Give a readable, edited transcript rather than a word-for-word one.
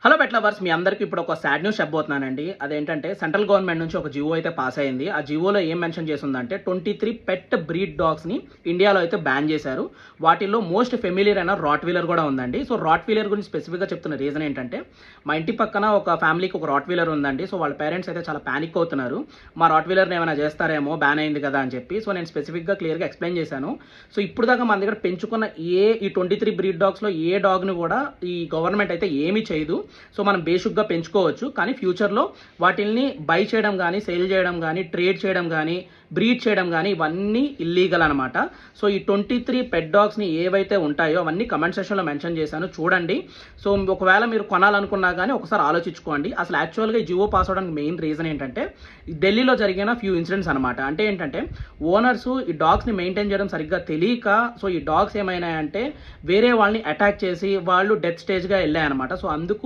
Hello pet lovers, మీ అందరికీ ఇప్పుడు ఒక సాడ్ న్యూస్ చెప్పబోతున్నానండి. అదేంటంటే సెంట్రల్ గవర్నమెంట్ నుంచి ఒక జివో అయితే పాస్ అయింది. ఆ జివోలో ఏం మెన్షన్ చేసిందంటే 23 పెట్ బ్రీడ్ డాగ్స్ని ఇండియాలో అయితే బ్యాన్ చేశారు. వాటిల్లో మోస్ట్ ఫెమిలియర్ అయిన రాట్ వీలర్ కూడా ఉందండి. సో రాట్ వీలర్ గురించి స్పెసిఫిక్గా చెప్తున్న రీజన్ ఏంటంటే, మా ఇంటి పక్కన ఒక ఫ్యామిలీకి ఒక రాట్ వీలర్ ఉందండి. సో వాళ్ళ పేరెంట్స్ అయితే చాలా ప్యానిక్ అవుతున్నారు. మా రాట్ వీలర్ని ఏమైనా చేస్తారేమో, బ్యాన్ అయింది కదా అని చెప్పి. సో నేను స్పెసిఫిక్గా క్లియర్గా ఎక్స్ప్లెయిన్ చేశాను. సో ఇప్పుడు దాకా మన దగ్గర పెంచుకున్న ఈ 23 బ్రీడ్ డాగ్స్లో ఏ డాగ్ని కూడా ఈ గవర్నమెంట్ అయితే ఏమీ చేయదు. సో మనం బేసిక్గా పెంచుకోవచ్చు, కానీ ఫ్యూచర్లో వాటిల్ని బై చేయడం కానీ, సేల్ చేయడం కానీ, ట్రేడ్ చేయడం కానీ, బ్రీడ్ చేయడం కానీ ఇవన్నీ ఇల్లీగల్ అనమాట. సో ఈ 23 పెట్ డాగ్స్ని ఏవైతే ఉంటాయో అవన్నీ కమెంట్ సెక్షన్లో మెన్షన్ చేశాను, చూడండి. సో ఒకవేళ మీరు కొనాలనుకున్నా కానీ ఒకసారి ఆలోచించుకోండి. అసలు యాక్చువల్గా ఈ జియో పాస్ అవడానికి మెయిన్ రీజన్ ఏంటంటే, ఢిల్లీలో జరిగిన ఫ్యూ ఇన్సిడెంట్స్ అనమాట. అంటే ఏంటంటే, ఓనర్స్ ఈ డాగ్స్ని మెయింటైన్ చేయడం సరిగ్గా తెలియక, సో ఈ డాగ్స్ ఏమైనాయంటే వేరే వాళ్ళని అటాక్ చేసి వాళ్ళు డెత్ స్టేజ్గా వెళ్ళాయన్నమాట. సో అందుకు